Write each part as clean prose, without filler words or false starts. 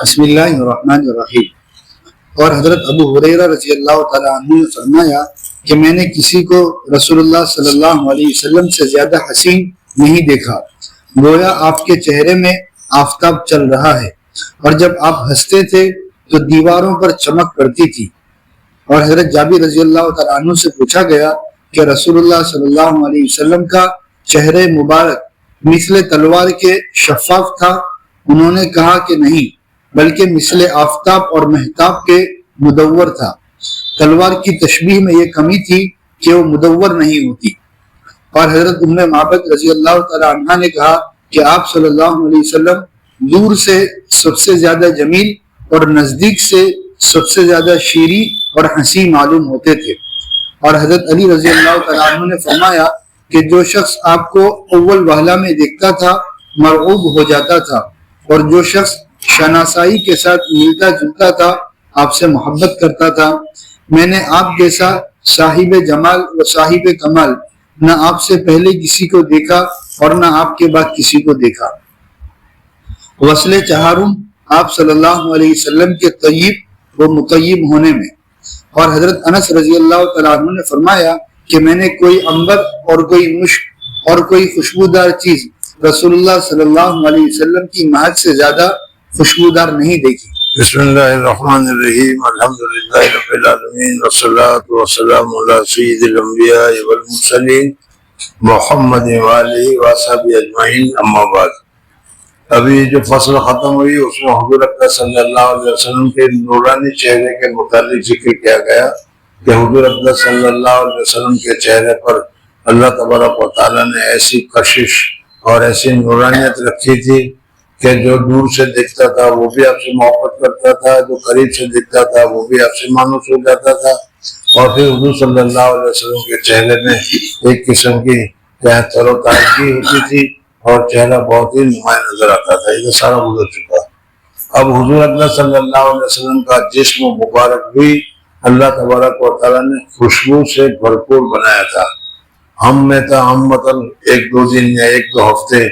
بسم اللہ الرحمن الرحیم۔ اور حضرت ابو ہریرہ رضی اللہ تعالیٰ عنہ نے فرمایا کہ میں نے کسی کو رسول اللہ صلی اللہ علیہ وسلم سے زیادہ حسین نہیں دیکھا، گویا آپ کے چہرے میں آفتاب چل رہا ہے، اور جب آپ ہنستے تھے تو دیواروں پر چمک پڑتی تھی۔ اور حضرت جابر رضی اللہ تعالیٰ عنہ سے پوچھا گیا کہ رسول اللہ صلی اللہ علیہ وسلم کا چہرے مبارک مثل تلوار کے شفاف تھا؟ انہوں نے کہا کہ نہیں، بلکہ مثل آفتاب اور مہتاب کے مدور تھا۔ تلوار کی تشبیہ میں یہ کمی تھی کہ وہ مدور نہیں ہوتی۔ اور حضرت ام معبد رضی اللہ تعالیٰ عنہ نے کہا کہ آپ صلی اللہ علیہ وسلم دور سے سب سے زیادہ جمیل اور نزدیک سے سب سے زیادہ شیریں اور ہنسی معلوم ہوتے تھے۔ اور حضرت علی رضی اللہ تعالیٰ عنہ نے فرمایا کہ جو شخص آپ کو اول وہلہ میں دیکھتا تھا مرعوب ہو جاتا تھا، اور جو شخص شناسائی کے ساتھ ملتا جلتا تھا آپ سے محبت کرتا تھا۔ میں نے آپ جیسا صاحب جمال و صاحب کمال نہ آپ سے پہلے کسی کو دیکھا اور نہ آپ کے بعد کسی کو دیکھا۔ وصل چہارم آپ صلی اللہ علیہ وسلم کے طیب و مطیب ہونے میں۔ اور حضرت انس رضی اللہ تعالیٰ عنہ نے فرمایا کہ میں نے کوئی عنبر اور کوئی مشک اور کوئی خوشبودار چیز رسول اللہ صلی اللہ علیہ وسلم کی مہک سے زیادہ خوشبودار نہیں دیکھی۔ بسم اللہ الرحمن الرحیم، الحمدللہ رب العالمین، والصلاة والسلام علی سید الانبیاء والمرسلین محمد وآلہ وصحبہ اجمعین، اما بعد۔ ابھی جو فصل ختم ہوئی اس میں حضور اکرم صلی اللہ علیہ وسلم کے نورانی چہرے کے متعلق ذکر کیا گیا کہ حضور اکرم صلی اللہ علیہ وسلم کے چہرے پر اللہ تبارک و تعالیٰ نے ایسی کشش اور ایسی نورانیت رکھی تھی کہ جو دور سے دیکھتا تھا وہ بھی آپ سے محبت کرتا تھا، جو قریب سے دیکھتا تھا وہ بھی آپ سے مانوس ہو جاتا تھا۔ اور پھر حضور صلی اللہ علیہ وسلم کے چہرے میں ایک قسم کی تر و تازگی ہوتی تھی اور چہرہ بہت ہی نمایاں نظر آتا تھا۔ یہ سارا گزر چکا۔ اب حضور اکرم صلی اللہ علیہ وسلم کا جسم مبارک بھی اللہ تبارک و تعالیٰ نے خوشبو سے بھرپور بنایا تھا۔ ہم میں تو ہم مطلب ایک دو دن یا ایک دو ہفتے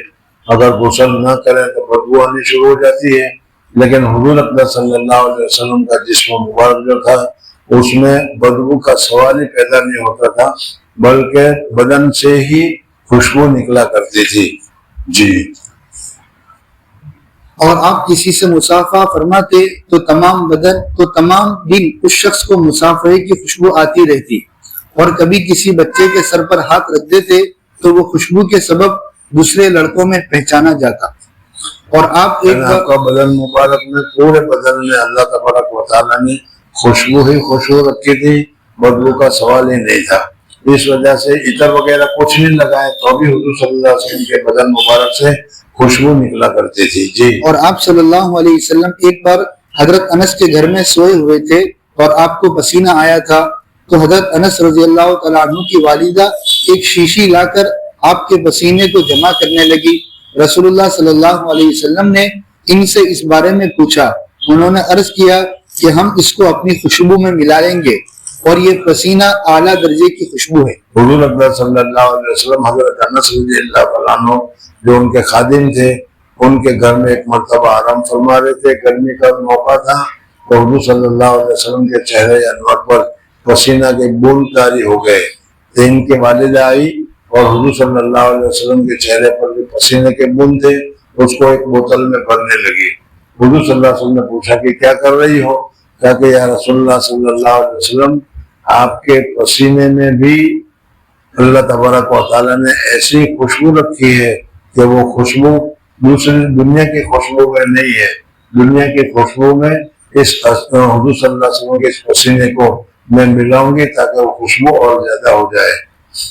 اگر غسل نہ کریں تو بدبو آنی شروع ہو جاتی ہے، لیکن حضور اکرم صلی اللہ علیہ وسلم کا جسم مبارک جو تھا اس میں بدبو کا سوال ہی پیدا نہیں ہوتا تھا، بلکہ بدن سے ہی خوشبو نکلا کرتی تھی۔ جی۔ اور آپ کسی سے مصافحہ فرماتے تو تمام بدن تو تمام دن اس شخص کو مصافحے کی خوشبو آتی رہتی، اور کبھی کسی بچے کے سر پر ہاتھ رکھ دیتے تو وہ خوشبو کے سبب دوسرے لڑکوں میں پہچانا جاتا۔ اور آپ کا بدن مبارک میں پورے بدن میں اللہ تبارک و تعالیٰ نے خوشبو ہی خوشبو رکھی تھی، بدبو کا سوال ہی نہیں تھا۔ اس وجہ سے عطر وغیرہ کچھ نہیں لگائے تو بھی حضور صلی اللہ علیہ وسلم کے بدن مبارک سے خوشبو نکلا کرتی تھی۔ جی۔ اور آپ صلی اللہ علیہ وسلم ایک بار حضرت انس کے گھر میں سوئے ہوئے تھے اور آپ کو پسینہ آیا تھا، تو حضرت انس رضی اللہ تعالیٰ عنہ کی والدہ ایک شیشی لا کر آپ کے پسینے کو جمع کرنے لگی۔ رسول اللہ صلی اللہ علیہ وسلم نے ان سے اس بارے میں پوچھا، انہوں نے عرض کیا کہ ہم اس کو اپنی خوشبو میں ملا لیں گے، اور یہ پسینہ اعلیٰ درجے کی خوشبو ہے۔ حضور اکرم صلی اللہ علیہ وسلم حضرت انس رضی اللہ عنہ جو ان کے خادم تھے، ان کے گھر میں ایک مرتبہ آرام فرما رہے تھے، گرمی کا موقع تھا، تو حضور صلی اللہ علیہ وسلم کے چہرے انور پر پسینہ کے بوند طاری ہو گئے۔ تو ان کی والدہ آئی اور حضور صلی اللہ علیہ وسلم کے چہرے پر جو پسینے کے بوند تھے اس کو ایک بوتل میں بھرنے لگی۔ حضور صلی اللہ علیہ وسلم نے پوچھا کہ کیا کر رہی ہو؟ کہا کہ یا رسول اللہ صلی اللہ علیہ وسلم، آپ کے پسینے میں بھی اللہ تبارک و تعالیٰ نے ایسی خوشبو رکھی ہے کہ وہ خوشبو دوسری دنیا کی خوشبو میں نہیں ہے۔ دنیا کی خوشبو میں اس حضور صلی اللہ علیہ وسلم کے اس پسینے کو میں ملاؤں گی تاکہ وہ خوشبو اور زیادہ ہو جائے۔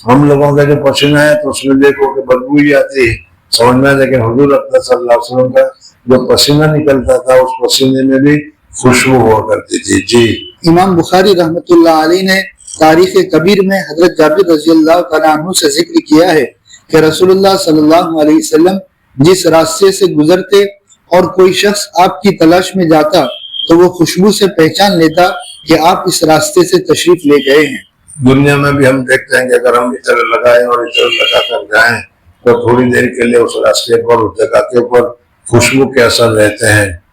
ہم لوگوں کا جو پسینہ ہے تو اس میں دیکھو کہ بدبو ہی آتی ہے سمجھ میں، لیکن حضور اکرم صلی اللہ علیہ وسلم کا جو پسینہ نکلتا تھا اس پسینے میں بھی خوشبو ہوا کرتی تھی۔ جی۔ امام بخاری رحمۃ اللہ علیہ نے تاریخ کبیر میں حضرت جابر رضی اللہ تعالیٰ عنہ سے ذکر کیا ہے کہ رسول اللہ صلی اللہ علیہ وسلم جس راستے سے گزرتے اور کوئی شخص آپ کی تلاش میں جاتا تو وہ خوشبو سے پہچان لیتا کہ آپ اس راستے سے تشریف لے گئے ہیں۔ دنیا میں بھی ہم دیکھتے ہیں کہ اگر ہم عطر لگائیں اور عطر لگا کر جائیں تو تھوڑی دیر کے لیے اس راستے پر اس جگہ کے اوپر خوشبو کے اثر رہتے ہیں،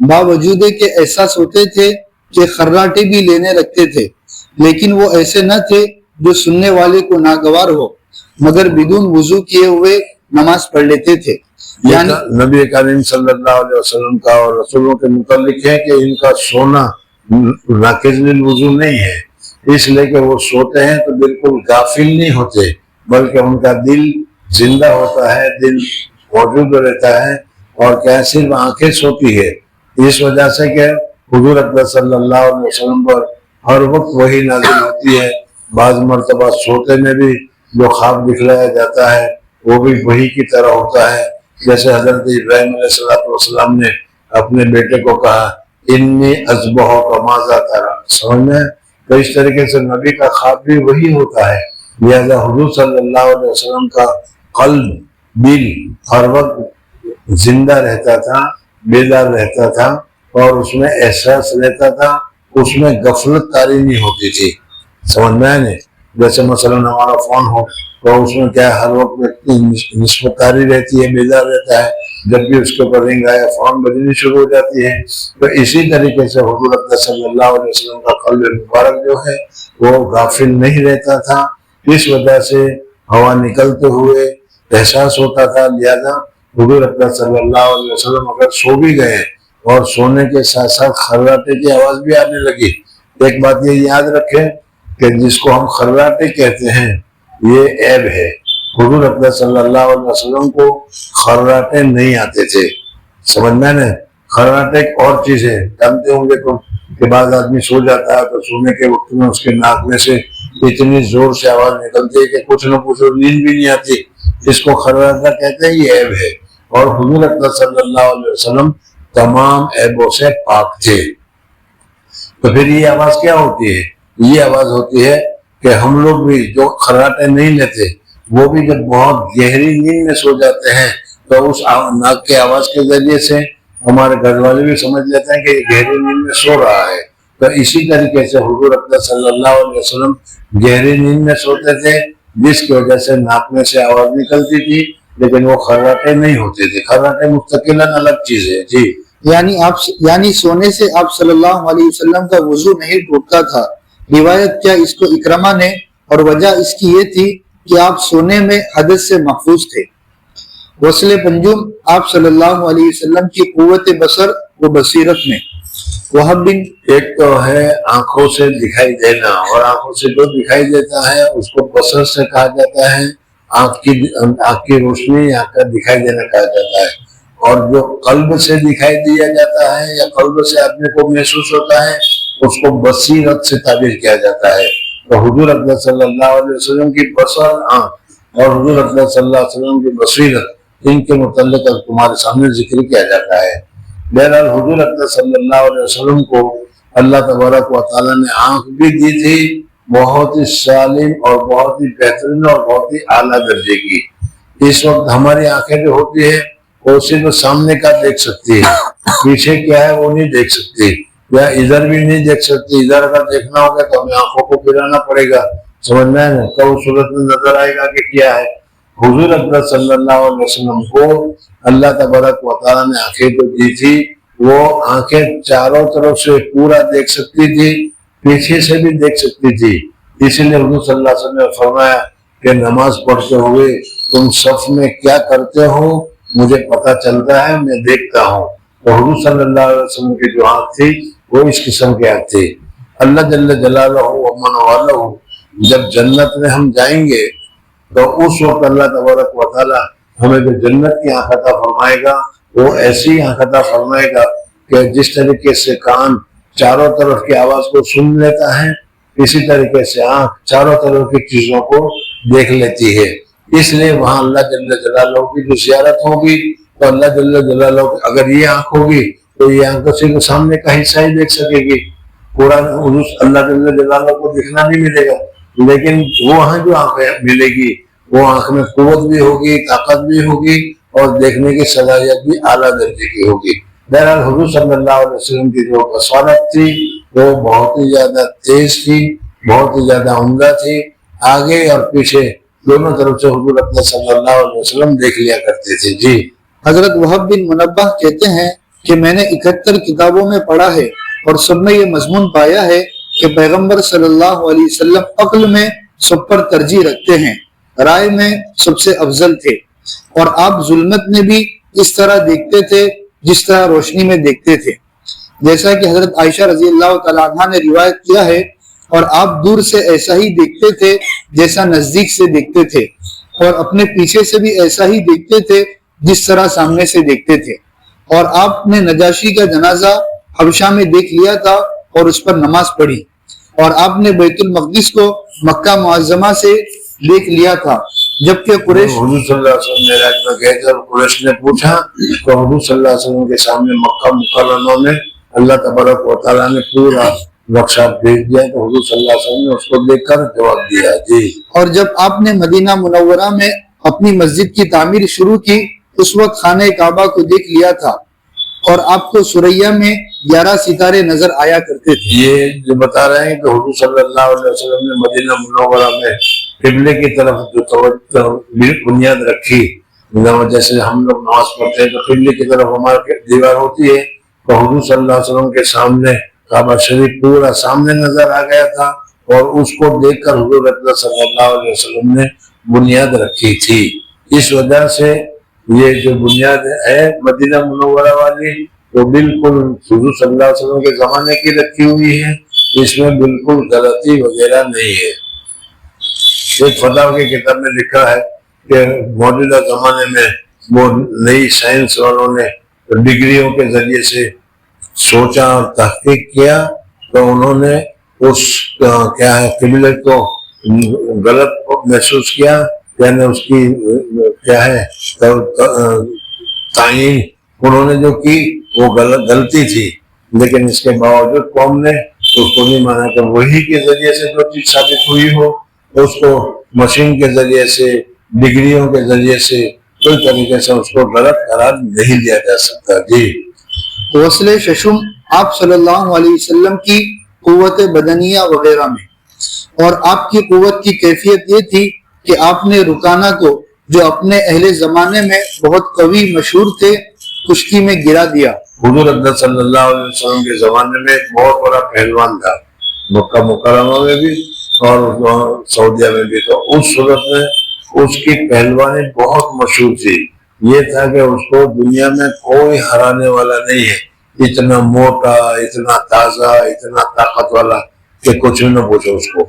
باوجود کہ احساس ہوتے تھے کہ خراٹے بھی لینے رکھتے تھے، لیکن وہ ایسے نہ تھے جو سننے والے کو ناگوار ہو، مگر بدون وضو کیے ہوئے نماز پڑھ لیتے تھے۔ یعنی نبی کریم صلی اللہ علیہ وسلم کا اور رسولوں کے متعلق ہے کہ ان کا سونا ناقض للوضو نہیں ہے، اس لیے کہ وہ سوتے ہیں تو بالکل غافل نہیں ہوتے، بلکہ ان کا دل زندہ ہوتا ہے، دل موجود رہتا ہے، اور کیا صرف آنکھیں سوتی ہے۔ اس وجہ سے کہ حضور اکرم صلی اللہ علیہ وسلم پر ہر وقت وحی نازل ہوتی ہے۔ بعض مرتبہ سوتے میں بھی جو خواب دکھلایا جاتا ہے وہ بھی وحی کی طرح ہوتا ہے، جیسے حضرت ابراہیم علیہ السلام نے اپنے بیٹے کو کہا انی اذبحک ماذا تری، سمجھ میں؟ تو اس طریقے سے نبی کا خواب بھی وہی ہوتا ہے، لہذا حضور صلی اللہ علیہ وسلم کا قلب، دل ہر وقت زندہ رہتا تھا، بیدار رہتا تھا، اور اس میں احساس رہتا تھا، اس میں غفلت طاری نہیں ہوتی تھی، سمجھ میں آئے نہیں؟ جیسے مثلا ہمارا فون ہو تو اس میں کیا ہر وقت نسبت طاری رہتی ہے، بیدار رہتا ہے، جب بھی اس کے اوپر رنگ آیا فون بجنی شروع ہو جاتی ہے۔ تو اسی طریقے سے حضور اکرم صلی اللہ علیہ وسلم کا قلب مبارک جو ہے وہ غافل نہیں رہتا تھا، اس وجہ سے ہوا نکلتے ہوئے احساس ہوتا تھا، لہذا حضور اکرم صلی اللہ علیہ وسلم اگر سو بھی گئے اور سونے کے ساتھ ساتھ خراٹے کی آواز بھی آنے لگی، ایک بات یہ یاد رکھیں کہ جس کو ہم خراٹے کہتے ہیں یہ عیب ہے۔ حضور اکرم صلی اللہ علیہ وسلم کو خراٹے نہیں آتے تھے، سمجھ میں نہیں؟ خراٹے ایک اور چیز ہے، جانتے ہوں گے تو کہ بعض آدمی سو جاتا ہے تو سونے کے وقت میں اس کے ناک میں سے اتنی زور سے آواز نکلتی ہے کہ کچھ نہ کچھ نیند بھی نہیں آتی، اس کو خراٹا کہتے ہیں، یہ عیب ہے۔ اور حضور اکرم صلی اللہ علیہ وسلم تمام عیبوں سے پاک تھے۔ تو پھر یہ آواز کیا ہوتی ہے؟ یہ آواز ہوتی ہے کہ ہم لوگ بھی جو خراٹے نہیں لیتے وہ بھی جب بہت گہری نیند میں سو جاتے ہیں تو اس ناک کے آواز کے ذریعے سے ہمارے گھر والے بھی سمجھ لیتے ہیں کہ یہ گہری نیند میں سو رہا ہے۔ تو اسی طریقے سے حضور اکرم صلی اللہ علیہ وسلم گہری نیند میں سوتے تھے، جس کی وجہ سے ناک میں سے آواز نکلتی تھی، لیکن وہ خراٹے نہیں ہوتے تھے۔ خراٹے مستقلاً الگ چیز ہے جی۔ یعنی سونے سے آپ صلی اللہ علیہ وسلم کا وضو نہیں ٹوٹتا تھا۔ روایت کیا اس کو اکرمہ نے، اور وجہ اس کی یہ تھی کہ آپ سونے میں حدث سے محفوظ تھے۔ وصل پنجم آپ صلی اللہ علیہ وسلم کی قوت بصر و بصیرت میں۔ وہب بن ایک تو ہے آنکھوں سے دکھائی دینا، اور آنکھوں سے جو دکھائی دیتا ہے اس کو بصر سے کہا جاتا ہے، آنکھ کی روشنی، آنکھ کا دکھائی دینا کہا جاتا ہے۔ اور جو قلب سے دکھائی دیا جاتا ہے یا قلب سے آدمی کو محسوس ہوتا ہے اس کو بصیرت سے تعبیر کیا جاتا ہے۔ تو حضور اکرم صلی اللہ علیہ وسلم کی بصر آنکھ اور حضور اکرم صلی اللہ علیہ وسلم کی بصیرت، ان کے متعلق تمہارے سامنے ذکر کیا جاتا ہے۔ بہرحال حضور اکرم صلی اللہ علیہ وسلم کو اللہ تبارک و تعالیٰ نے آنکھ بھی دی تھی، بہت ہی سالم اور بہت ہی بہترین اور بہت ہی اعلیٰ درجے کی۔ اس وقت ہماری آنکھیں جو ہوتی ہے وہ صرف سامنے کا دیکھ سکتی ہے، پیچھے کیا ہے وہ نہیں دیکھ سکتی، یا ادھر بھی نہیں دیکھ سکتی۔ ادھر اگر دیکھنا ہوگا تو ہمیں آنکھوں کو پھرانا پڑے گا، سمجھنا ہے نا، تو اس صورت میں نظر آئے گا کہ کیا ہے۔ حضور اکرم صلی اللہ علیہ وسلم کو اللہ تبارک و تعالیٰ نے آنکھیں جو دی تھی، وہ آنکھیں چاروں طرف سے پورا دیکھ سکتی تھی، پیچھے سے بھی دیکھ سکتی تھی۔ اسی لیے حضور صلی اللہ علیہ وسلم نے فرمایا کہ نماز پڑھتے ہوئے تم صف میں کیا کرتے ہو مجھے پتہ چلتا ہے، میں دیکھتا ہوں۔ تو حضور صلی اللہ علیہ وسلم کی جو آنکھ تھی وہ اس قسم کی آنکھ تھی۔ اللہ جل جلالہ و من والہ جب جنت میں ہم جائیں گے تو اس وقت اللہ تبارک و تعالیٰ ہمیں جو جنت کی آنکھ عطا فرمائے گا وہ ایسی آنکھ عطا فرمائے گا کہ جس طریقے سے کان چاروں طرف کی آواز کو سن لیتا ہے، اسی طریقے سے آنکھ چاروں طرف کی چیزوں کو دیکھ لیتی ہے۔ اس لیے وہاں اللہ جل جلالہ کی جو زیارت ہوگی تو اللہ جل جلالہ اگر یہ آنکھ ہوگی تو یہ آنکھ صرف سامنے کا حصہ ہی دیکھ سکے گی، پورا اللہ جل جلالہ کو دیکھنا نہیں ملے گا۔ لیکن وہاں جو آنکھ ملے گی وہ آنکھ میں قوت بھی ہوگی، طاقت بھی ہوگی، اور دیکھنے کی صلاحیت بھی اعلیٰ درجے کی ہوگی۔ بہرحال حضور صلی اللہ علیہ وسلم کی جو بصارت تھی وہ بہت ہی زیادہ تیز تھی، بہت ہی زیادہ عمدہ تھی، آگے اور پیچھے دونوں طرف سے حضور اکرم صلی اللہ علیہ وسلم دیکھ لیا کرتے تھے جی۔ حضرت وہب بن منبہ کہتے ہیں کہ میں نے 71 کتابوں میں پڑھا ہے اور سب میں یہ مضمون پایا ہے کہ پیغمبر صلی اللہ علیہ وسلم عقل میں سب پر ترجیح رکھتے ہیں، رائے میں سب سے افضل تھے، اور آپ ظلمت میں بھی اس طرح دیکھتے تھے جس طرح روشنی میں دیکھتے تھے، جیسا کہ حضرت عائشہ رضی اللہ تعالیٰ عنہ نے روایت کیا ہے، اور آپ دور سے ایسا ہی دیکھتے تھے جیسا نزدیک سے دیکھتے تھے، اور اپنے پیچھے سے بھی ایسا ہی دیکھتے تھے جس طرح سامنے سے دیکھتے تھے، اور آپ نے نجاشی کا جنازہ حبشہ میں دیکھ لیا تھا اور اس پر نماز پڑھی، اور آپ نے بیت المقدس کو مکہ معظمہ سے دیکھ لیا تھا، جبکہ قریش حضور صلی اللہ علیہ وسلم معراج میں گئے تھے اور قریش نے پوچھا تو حضور صلی اللہ علیہ وسلم کے سامنے مکہ مکرمہ میں اللہ تبارک و تعالیٰ نے پورا نقشہ بھیج دیا، تو حضور صلی اللہ علیہ وسلم نے اس کو دیکھ کر جواب دیا جی۔ اور جب آپ نے مدینہ منورہ میں اپنی مسجد کی تعمیر شروع کی اس وقت خانہ کعبہ کو دیکھ لیا تھا، اور آپ کو سریا میں 11 ستارے نظر آیا کرتے تھے۔ یہ جو بتا رہے ہیں کہ حضور صلی اللہ علیہ وسلم نے مدینہ منورہ میں قبلے کی طرف جو توجہ بنیاد رکھی، جیسے ہم لوگ نماز پڑھتے ہیں تو قبلے کی طرف ہماری دیوار ہوتی ہے، تو حضور صلی اللہ علیہ وسلم کے سامنے کعبہ شریف پورا سامنے نظر آ گیا تھا، اور اس کو دیکھ کر حضور اکرم صلی اللہ علیہ وسلم نے بنیاد رکھی تھی۔ اس وجہ سے یہ جو بنیاد ہے مدینہ منورہ والی تو بالکل حضور صلی اللہ علیہ وسلم کے زمانے کی رکھی ہوئی ہے، اس میں بالکل غلطی وغیرہ نہیں ہے۔ ایک فتاوی کی کتاب میں لکھا ہے کہ موجودہ زمانے میں وہ نئی سائنس والوں نے ڈگریوں کے ذریعے سے سوچا اور تحقیق کیا، تو انہوں نے اس کیا ہے قبلے کو غلط محسوس کیا، یعنی اس کی کیا ہے تعین انہوں نے جو کی وہ غلطی تھی، لیکن اس کے باوجود قوم نے اس کو نہیں مانا کہ وہی کے ذریعے سے جو چیز ثابت ہوئی ہو اس کو مشین کے ذریعے سے ڈگریوں کے ذریعے سے کوئی طریقے سے اس کو غلط قرار نہیں دیا جا سکتا جی۔ غسل ششم آپ صلی اللہ علیہ وسلم کی قوت بدنیہ وغیرہ میں، اور آپ کی قوت کی کیفیت یہ تھی کہ آپ نے رکانہ کو جو اپنے اہل زمانے میں بہت قوی مشہور تھے خشکی میں گرا دیا۔ حضور اکرم صلی اللہ علیہ وسلم کے زمانے میں ایک بہت بڑا پہلوان تھا، مکہ مکرمہ میں بھی اور سعودیہ میں بھی، تو اس صورت میں اس کی پہلوانی بہت مشہور تھی، یہ تھا کہ اس کو دنیا میں کوئی ہرانے والا نہیں ہے، اتنا موٹا، اتنا تازہ، اتنا طاقت والا کہ کچھ نہ پوچھو اس کو۔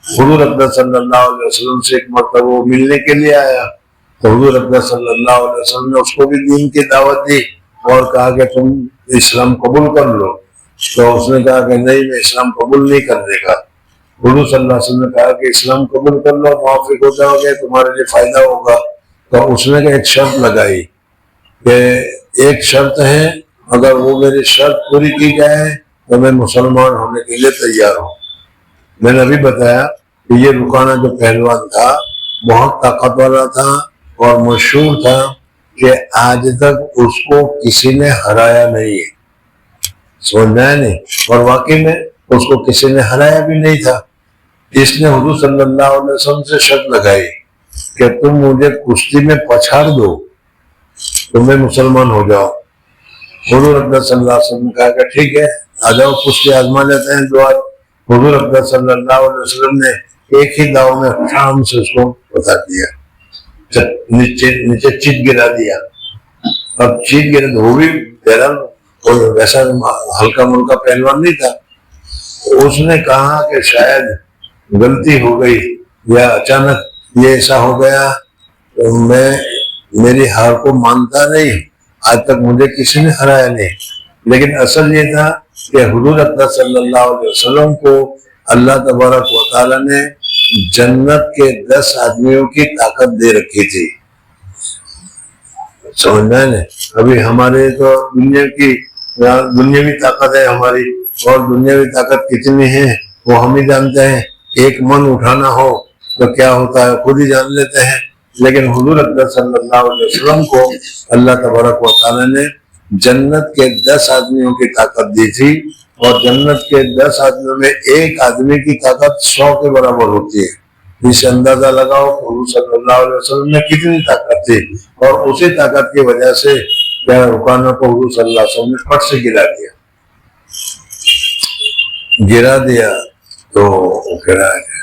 حضور اکرم صلی اللہ علیہ وسلم سے ایک مرتبہ وہ ملنے کے لیے آیا، تو حضور اکرم صلی اللہ علیہ وسلم نے اس کو بھی دین کی دعوت دی اور کہا کہ تم اسلام قبول کر لو، تو اس نے کہا کہ نہیں، میں اسلام قبول نہیں کرنے کا۔ حضور صلی اللہ علیہ وسلم نے کہا کہ اسلام قبول کر لو، موافق ہو جاؤ گے، تمہارے لیے فائدہ ہوگا۔ تو اس نے ایک شرط لگائی کہ ایک شرط ہے، اگر وہ میری شرط پوری کی جائے تو میں مسلمان ہونے کے لیے تیار ہوں۔ میں نے ابھی بتایا کہ یہ رکانہ جو پہلوان تھا بہت طاقت والا تھا اور مشہور تھا کہ آج تک اس کو کسی نے ہرایا نہیں ہے، سمجھنا ہے نہیں، اور واقعی میں اس کو کسی نے ہرایا بھی نہیں تھا۔ اس نے حضور صلی اللہ علیہ وسلم سے شرط لگائی کہ تم مجھے کشتی میں پچھاڑ دو تو میں مسلمان ہو جاؤ۔ حضور اکرم صلی اللہ علیہ وسلم نے کہا کہ ٹھیک ہے، آ جاؤ کشتی آزما لیتے ہیں دعا۔ حضور اکرم صلی اللہ علیہ وسلم نے ایک ہی داؤ میں شام سے اس کو بتا دیا، نیچے چیت گرا دیا۔ اب چیت گرا تو وہ بھی بہرحال کوئی ویسا ہلکا ملکا پہلوان نہیں تھا، اس نے کہا کہ شاید غلطی ہو گئی یا اچانک یہ ایسا ہو گیا، میں میری ہار کو مانتا نہیں، آج تک مجھے کسی نے ہرایا نہیں۔ لیکن اصل یہ تھا کہ حضور اکرم صلی اللہ علیہ وسلم کو اللہ تبارک و تعالیٰ نے جنت کے 10 آدمیوں کی طاقت دے رکھی تھی، سمجھنا ہے نا۔ ابھی ہمارے تو دنیاوی طاقت ہے ہماری، اور دنیاوی طاقت کتنی ہے وہ ہم ہی جانتے ہیں، ایک من اٹھانا ہو تو کیا ہوتا ہے خود ہی جان لیتے ہیں۔ لیکن حضور اکرم صلی اللہ علیہ وسلم کو اللہ تبارک و تعالیٰ نے جنت کے 10 آدمیوں کی طاقت دی تھی، اور جنت کے 10 آدمیوں میں ایک آدمی کی طاقت 100 کے برابر ہوتی ہے۔ اس سے اندازہ لگاؤ کہ حضور صلی اللہ علیہ وسلم میں کتنی طاقت تھی، اور اسی طاقت کی وجہ سے کیا رکانہ کو حضور صلی اللہ علیہ وسلم نے پٹ سے گرا دیا تو وہ کہہ رہا ہے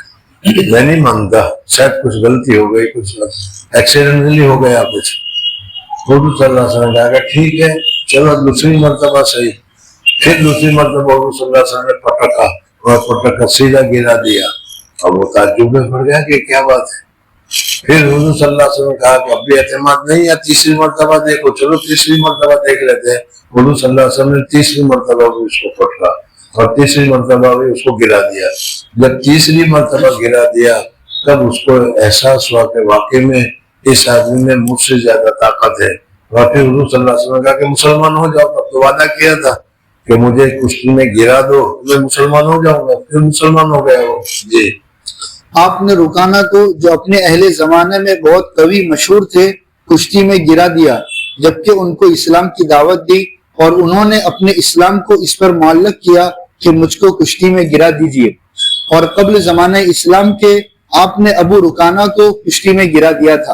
میں نہیں مانتا، شاید کچھ غلطی ہو گئی، کچھ ایکسیڈنٹلی ہو گیا کچھ. حضور صلی اللہ علیہ وسلم نے کہا کہ ٹھیک ہے چلو دوسری مرتبہ صحیح. پھر دوسری مرتبہ حضور صلی اللہ علیہ وسلم نے پٹکا اور پٹکا سیدھا گرا دیا. اب وہ تعجب میں پڑ گیا کہ کیا بات ہے. پھر حضور صلی اللہ علیہ وسلم نے کہا کہ اب بھی اعتماد نہیں ہے، تیسری مرتبہ دیکھو. چلو تیسری مرتبہ دیکھ لیتے ہیں. حضور صلی اللہ علیہ وسلم نے تیسری مرتبہ بھی اس کو پٹکا اور تیسری مرتبہ بھی اس کو گرا دیا. جب تیسری مرتبہ گرا دیا تب اس کو احساس ہوا کہ واقعی میں اس آدمی میں مجھ سے زیادہ طاقت ہے. واقعی حضور صلی اللہ علیہ وسلم نے کہا کہ مسلمان ہو جاؤ. تب تو وعدہ کیا تھا کہ مجھے کشتی میں گرا دو میں مسلمان ہو جاؤں گا. پھر مسلمان ہو گیا وہ. جی آپ نے رکانہ کو جو اپنے اہل زمانے میں بہت قوی مشہور تھے کشتی میں گرا دیا، جبکہ ان کو اسلام کی دعوت دی اور انہوں نے اپنے اسلام کو اس پر معلق کیا کہ مجھ کو کشتی میں گرا دیجیے. اور قبل زمانہ اسلام کے آپ نے ابو رکانہ کو کشتی میں گرا دیا تھا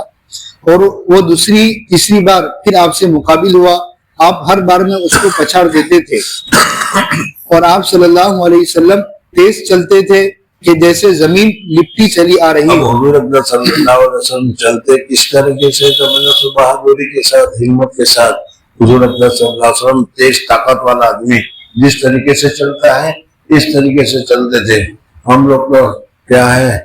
اور وہ تیسری بار پھر آپ سے مقابل ہوا. آپ ہر بار میں اس کو پچھاڑ دیتے تھے اور آپ صلی اللہ علیہ وسلم تیز چلتے تھے کہ جیسے زمین لپٹی چلی آ رہی ہو. حضور اکبر صلی اللہ علیہ وسلم چلتے کس طریقے سے؟ تو میں نے بہادری کے ساتھ، ہمت کے ساتھ. حضور اکبر صلی اللہ علیہ وسلم تیز طاقت والا آدمی جس طریقے سے چلتا ہے اس طریقے سے چلتے تھے. ہم لوگ تو کیا ہے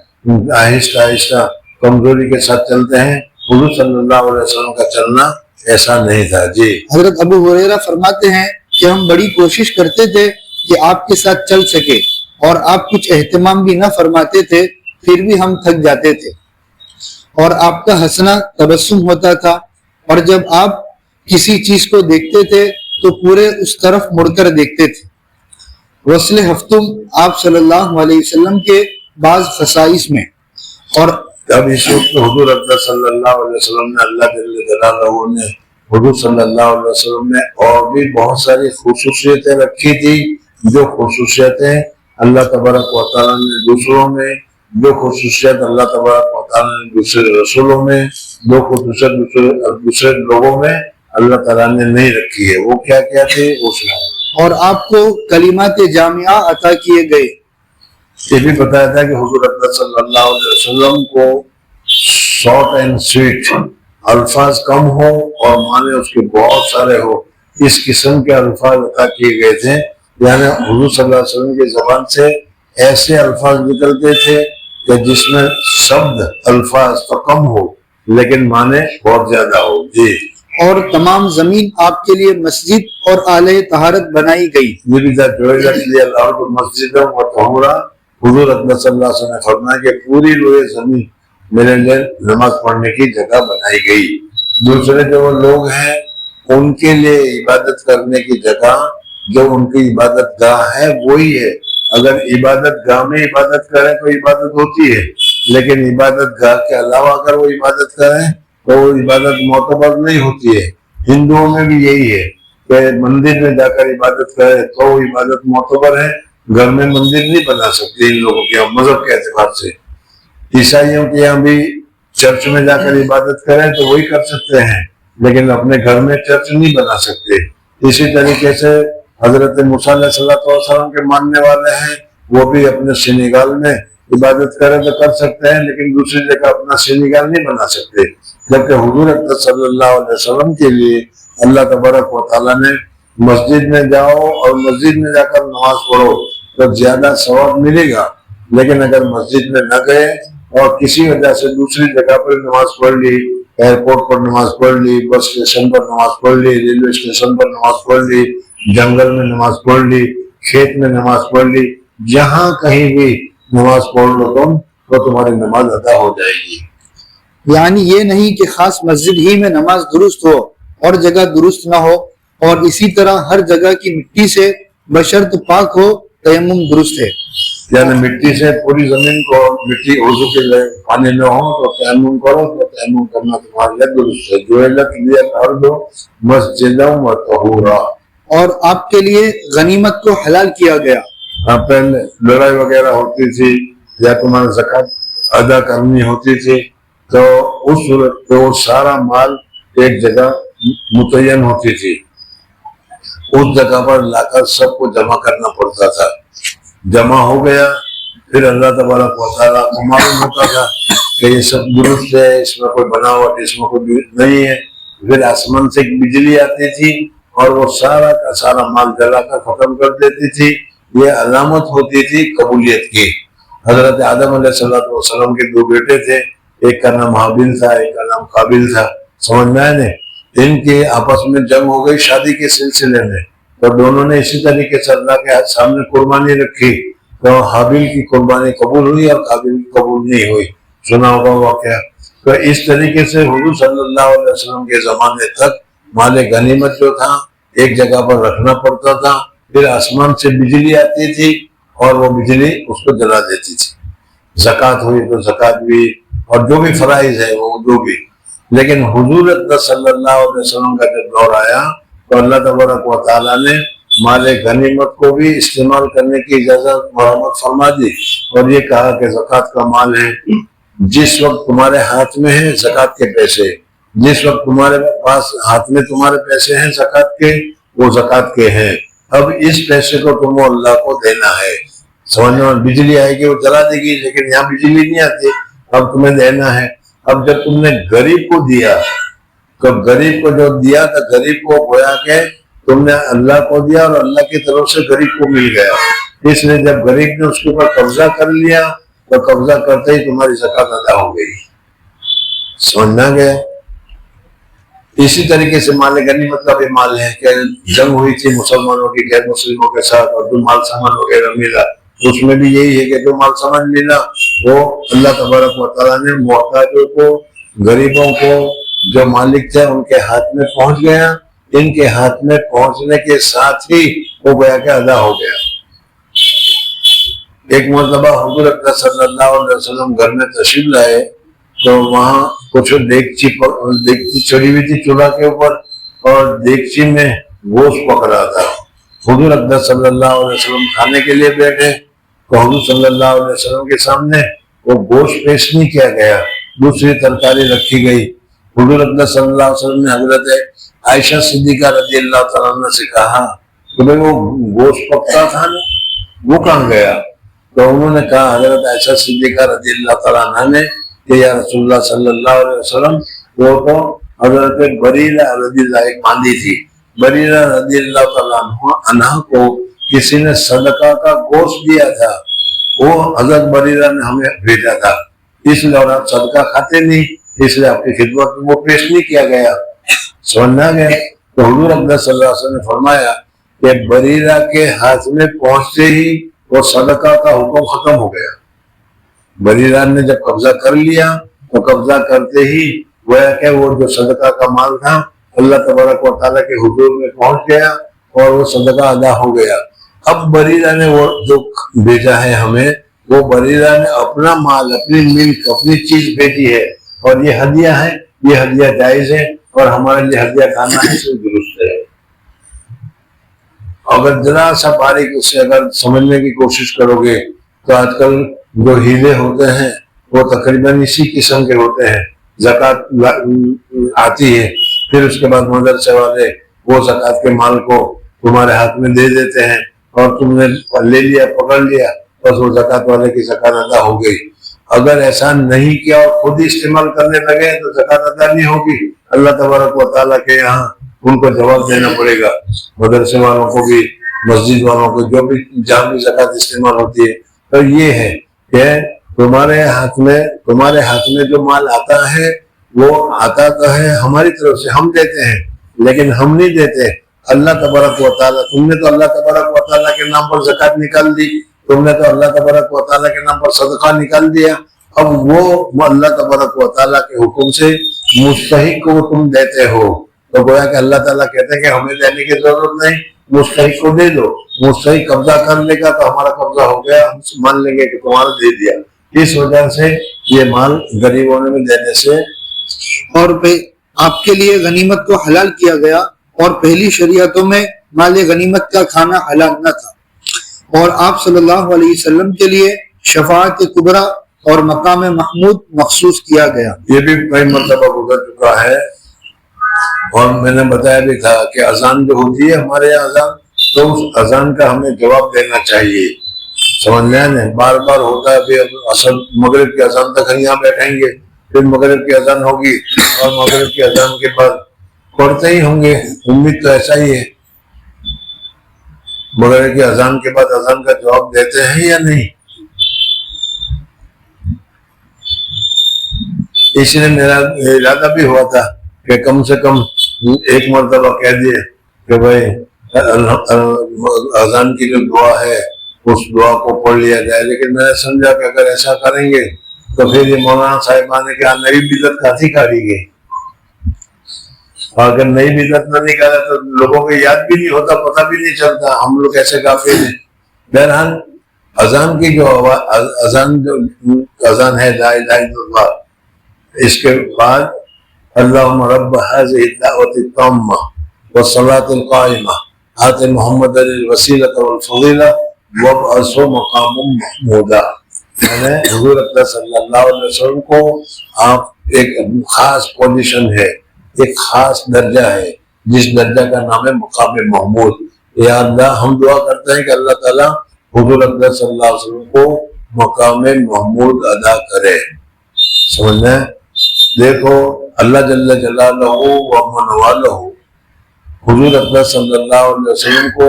آہستہ آہستہ کمزوری کے ساتھ چلتے ہیں. حضور صلی اللہ علیہ وسلم کا چلنا ایسا نہیں تھا. جی حضرت ابو ہریرہ فرماتے ہیں کہ ہم بڑی کوشش کرتے تھے کہ آپ کے ساتھ چل سکے اور آپ کچھ اہتمام بھی نہ فرماتے تھے، پھر بھی ہم تھک جاتے تھے اور آپ کا ہنسنا تبسم ہوتا تھا اور جب آپ کسی چیز کو دیکھتے تھے تو پورے اس طرف مڑ کر دیکھتے تھے. وصل ہفتم آپ صلی اللہ علیہ وسلم کے بعض خصائص میں. اور اب اس وقت حضور اکبر صلی اللہ علیہ وسلم نے اللہ جل جلالہ نے حضور صلی اللہ علیہ وسلم نے اور بھی بہت ساری خصوصیتیں رکھی تھی. جو خصوصیتیں اللہ تبارک و تعالیٰ نے دوسروں میں، جو خصوصیت اللہ تبارک و تعالیٰ نے دوسرے رسولوں میں، جو خصوصیت دوسرے لوگوں میں اللہ تعالیٰ نے نہیں رکھی ہے. وہ کیا کیا تھے وہ سنائیں. اور آپ کو کلمات جامعہ عطا کیے گئے. یہ بھی بتایا تھا کہ حضور اکبر صلی اللہ علیہ وسلم کو شارٹ اینڈ سویٹ، الفاظ کم ہو اور معنی اس کے بہت سارے ہو، اس قسم کے الفاظ عطا کیے گئے تھے. یعنی حضور صلی اللہ علیہ وسلم کی زبان سے ایسے الفاظ نکلتے تھے کہ جس میں شبد الفاظ تو کم ہو لیکن معنی بہت زیادہ ہو. جی اور تمام زمین آپ کے لیے مسجد اور آلہ طہارت بنائی گئی. مسجد حضور اکبر صلی اللہ علیہ وسلم نے فرمایا کہ پوری روئے زمین میرے لیے نماز پڑھنے کی جگہ بنائی گئی. دوسرے جو لوگ ہیں ان کے لیے عبادت کرنے کی جگہ جو ان کی عبادت گاہ ہے وہی ہے. اگر عبادت گاہ میں عبادت کریں تو عبادت ہوتی ہے، لیکن عبادت گاہ کے علاوہ اگر وہ عبادت کریں تو وہ عبادت معتبر نہیں ہوتی ہے. ہندوؤں میں بھی یہی ہے کہ مندر میں جا کر عبادت کرے تو وہ عبادت معتبر ہے، گھر میں مندر نہیں بنا سکتے ان لوگوں کے مذہب کے اعتبار سے. عیسائیوں کے یہاں بھی چرچ میں جا کر عبادت کریں تو وہی کر سکتے ہیں، لیکن اپنے گھر میں چرچ نہیں بنا سکتے. اسی طریقے سے حضرت موسیٰ علیہ السلام کے ماننے والے ہیں، وہ بھی اپنے سینیگال میں عبادت کریں تو کر سکتے ہیں، لیکن دوسری جگہ اپنا سینیگال نہیں بنا سکتے. جبکہ حضور اکبر صلی اللہ علیہ وسلم کے لیے اللہ تبارک و تعالیٰ نے مسجد میں جاؤ اور مسجد میں جا کر نماز پڑھو تو زیادہ ثواب ملے گا. لیکن اگر مسجد میں نہ گئے اور کسی وجہ سے دوسری جگہ پر نماز پڑھ لی، ایئرپورٹ پر نماز پڑھ لی، بس اسٹیشن پر نماز پڑھ لی، ریلوے اسٹیشن پر نماز پڑھ لی، جنگل میں نماز پڑھ لی، کھیت میں نماز پڑھ لی، جہاں کہیں بھی نماز پڑھ لو تم تو تمہاری نماز ادا ہو جائے گی. یعنی یہ نہیں کہ خاص مسجد ہی میں نماز درست ہو اور جگہ درست نہ ہو، اور اسی طرح ہر جگہ کی مٹی سے بشرط پاک ہو تیمم درست ہے. یعنی مٹی سے پوری زمین کو مٹی وضو کے لیے پانی نہ ہو تو تیمم کرو تو تیمم کرنا تمہارے لیے درست ہے. جعلت لیہ الارض مسجدا وطہورا. اور آپ کے لیے غنیمت کو حلال کیا گیا. پہلے لڑائی وغیرہ ہوتی تھی یا تمہارا زکوٰۃ ادا کرنی ہوتی تھی تو اس صورت پہ وہ سارا مال ایک جگہ متعین ہوتی تھی اس جگہ پر لا کر سب کو جمع کرنا پڑتا تھا. جمع ہو گیا پھر اللہ تبارک و تعالیٰ کو معلوم ہوتا تھا کہ یہ سب درست ہے, اس میں کوئی بناوٹ اس میں کوئی نہیں ہے. پھر آسمان سے ایک بجلی آتی تھی اور وہ سارا کا سارا مال جلا کر ختم کر دیتی تھی. یہ علامت ہوتی تھی قبولیت کی. حضرت آدم علیہ السلام کے 2 بیٹے تھے, ایک کا نام حابیل تھا ایک کا نام قابیل تھا. سمجھ میں آئے؟ ان کے آپس میں جنگ ہو گئی شادی کے سلسلے میں, تو دونوں نے اسی طریقے سے اللہ کے سامنے قربانی رکھی. تو حابیل کی قربانی قبول ہوئی اور قابیل کی قبول نہیں ہوئی. سنا ہوگا واقعہ. تو اس طریقے سے حضور صلی اللہ علیہ وسلم کے زمانے تک مال غنیمت جو تھا ایک جگہ پر رکھنا پڑتا تھا. پھر آسمان سے بجلی آتی تھی اور وہ بجلی اس کو جلا دیتی تھی. زکوٰۃ ہوئی تو زکوٰۃ بھی اور جو بھی فرائض ہے وہ جو بھی. لیکن حضور صلی اللہ علیہ وسلم کا جب دور آیا تو اللہ تبارک و تعالیٰ نے مال غنیمت کو بھی استعمال کرنے کی اجازت مرحمت فرما دی اور یہ کہا کہ زکوٰۃ کا مال ہے. جس وقت تمہارے ہاتھ میں ہے زکوٰۃ کے پیسے, جس وقت تمہارے پاس ہاتھ میں تمہارے پیسے ہیں زکوٰۃ کے, وہ زکوٰۃ کے ہیں. اب اس پیسے کو تم اللہ کو دینا ہے. سمجھنا, بجلی آئے گی وہ جلا دے گی لیکن یہاں بجلی نہیں آتی, اب تمہیں دینا ہے. اب جب تم نے غریب کو دیا تو غریب کو جو دیا تو غریب کو گویا کہ تم نے اللہ کو دیا اور اللہ کی طرف سے غریب کو مل گیا. اس لیے جب غریب نے اس کے اوپر قبضہ کر لیا تو قبضہ کرتے ہی تمہاری زکوٰۃ ادا ہو گئی. سمجھنا گیا؟ اسی طریقے سے مال غنیمت کا بھی مال ہے کہ جنگ ہوئی تھی مسلمانوں کی غیر مسلموں کے ساتھ اور جو مال سامان وغیرہ ملا اس میں بھی یہی ہے کہ جو مال سامان ملا وہ اللہ تبارک و تعالیٰ نے محتاجوں کو, غریبوں کو, جو مالک تھے ان کے ہاتھ میں پہنچ گیا. ان کے ہاتھ میں پہنچنے کے ساتھ ہی وہ گویا کہ ادا ہو گیا. ایک مرتبہ حضور اکرم صلی اللہ علیہ وسلم گھر میں تشریف لائے تو وہاں کچھ دیگچی چڑھی ہوئی تھی چولہا کے اوپر اور دیگچی میں گوشت پک رہا تھا. حضور اکرم صلی اللہ علیہ وسلم کھانے کے لیے بیٹھے تو حضور صلی اللہ علیہ وسلم کے سامنے وہ گوشت پیش نہیں کیا گیا, دوسری ترکاری رکھی گئی. حضور اکرم صلی اللہ علیہ وسلم نے حضرت عائشہ صدیقہ رضی اللہ تعالیٰ عنہ سے کہا کہ بھائی وہ گوشت پکتا تھا نا وہ کہاں گیا؟ تو انہوں نے کہا حضرت عائشہ صدیقہ رضی اللہ تعالیٰ عنہ نے کہ یا رسول اللہ صلی اللہ علیہ وسلم وہ تو حضرت بریرہ رضی اللہ ایک باندھی تھی, بریرہ رضی اللہ تعالیٰ عنہ کو کسی نے صدقہ کا گوشت دیا تھا, وہ حضرت بریرہ نے ہمیں بھیجا تھا, اس لیے اور آپ صدقہ کھاتے نہیں اس لیے آپ کی خدمت میں وہ پیش نہیں کیا گیا. سمجھنا گیا؟ تو حضور اکرم صلی اللہ علیہ وسلم نے فرمایا کہ بریرہ کے ہاتھ میں پہنچتے ہی وہ صدقہ کا حکم ختم ہو گیا. بریرہ نے جب قبضہ کر لیا تو قبضہ کرتے ہی گویا کہ وہ جو صدقہ کا مال تھا اللہ تبارک و تعالیٰ کے حضور میں پہنچ گیا اور وہ صدقہ ادا ہو گیا. اب بریرہ نے وہ جو بھیجا ہے ہمیں, وہ بریرہ نے اپنا مال, اپنی ملک, اپنی چیز بھیجی ہے اور یہ ہدیہ ہے, یہ ہدیہ جائز ہے اور ہمارے لیے ہدیہ کھانا ہے تو درست ہے. اگر ذرا سا باریک اس سے اگر سمجھنے کی کوشش کرو گے تو آج کل جو ہیلے ہوتے ہیں وہ تقریباً اسی قسم کے ہوتے ہیں. زکوٰۃ آتی ہے پھر اس کے بعد مدرسے والے وہ زکوٰۃ کے مال کو تمہارے ہاتھ میں دے دیتے ہیں اور تم نے لے لیا, پکڑ لیا, بس وہ زکوٰۃ والے کی زکوٰۃ ادا ہو گئی. اگر ایسا نہیں کیا اور خود ہی استعمال کرنے لگے تو زکوٰۃ ادا نہیں ہوگی. اللہ تبارک و تعالیٰ کے یہاں ان کو جواب دینا پڑے گا. مدرسے والوں کو بھی, مسجد والوں کو, جو بھی جہاں بھی زکوٰۃ استعمال ہوتی ہے. تو یہ ہے کہ تمہارے ہاتھ میں جو مال آتا ہے وہ آتا تو ہے ہماری طرف سے, ہم دیتے ہیں لیکن ہم نہیں دیتے. اللہ تبارک و تعالیٰ, تم نے تو اللہ تبارک و تعالیٰ کے نام پر زکوٰۃ نکال دی, تم نے تو اللہ تبارک و تعالیٰ کے نام پر صدقہ نکال دیا. اب وہ اللہ تبارک و تعالیٰ کے حکم سے مستحق کو تم دیتے ہو تو گویا کہ اللہ تعالیٰ کہتے ہیں کہ ہمیں دینے کی ضرورت نہیں, مستحق کو دے دو. مستحق قبضہ کر لے گا تو ہمارا قبضہ ہو گیا, ہم مان لیں گے کہ تمہارا دے دیا. اس وجہ سے یہ مال غریبوں میں دینے سے اور آپ کے لیے غنیمت کو حلال کیا گیا اور پہلی شریعتوں میں مال غنیمت کا کھانا حلال نہ تھا. اور آپ صلی اللہ علیہ وسلم کے لیے شفاعت کبریٰ اور مقام محمود مخصوص کیا گیا. یہ بھی کئی مرتبہ گزر چکا ہے اور میں نے بتایا بھی تھا کہ اذان جو ہوتی ہے ہمارے یہاں اذان، تو اس اذان کا ہمیں جواب دینا چاہیے، سمجھ لیں نا. بار بار ہوتا ہے کہ اصل مغرب کی اذان تک ہم یہاں بیٹھیں گے، پھر مغرب کی اذان ہوگی اور مغرب کی اذان کے بعد پڑھتے ہی ہوں گے. امید تو ایسا ہی ہے. مغرب کی اذان کے بعد اذان کا جواب دیتے ہیں یا نہیں؟ اس لیے میرا ارادہ بھی ہوا تھا کہ کم سے کم ایک مرتبہ کہہ دیے کہ بھائی اذان کی جو دعا ہے اس دعا کو پڑھ لیا جائے. لیکن میں نے سمجھا کہ اگر ایسا کریں گے تو پھر یہ مولانا صاحبان کے یہاں نئی بدعت کافی کاری گئی، اور اگر نئی بدعت نہ نکالا تو لوگوں کو یاد بھی نہیں ہوتا، پتہ بھی نہیں چلتا ہم لوگ ایسے غافل ہیں. بہرحال اذان کی جو اذان ہے لا الہ الا اللہ، اس کے بعد اللہم رب هذه الدعوة التامة والصلاة القائمة آت محمد الوسیلة والفضیلہ وابعثه مقاما محمودا. میں نے حضور اکرم صلی اللہ علیہ وسلم کو آپ ایک خاص پوزیشن ہے، ایک خاص درجہ ہے جس درجہ کا نام ہے مقام محمود. یا اللہ ہم دعا کرتے ہیں کہ اللہ تعالیٰ حضور اکرم صلی اللہ علیہ وسلم کو مقام محمود ادا کرے. سمجھنا ہے؟ دیکھو اللہ جل جلالہ و من والہ حضور اکرم صلی اللہ علیہ وسلم کو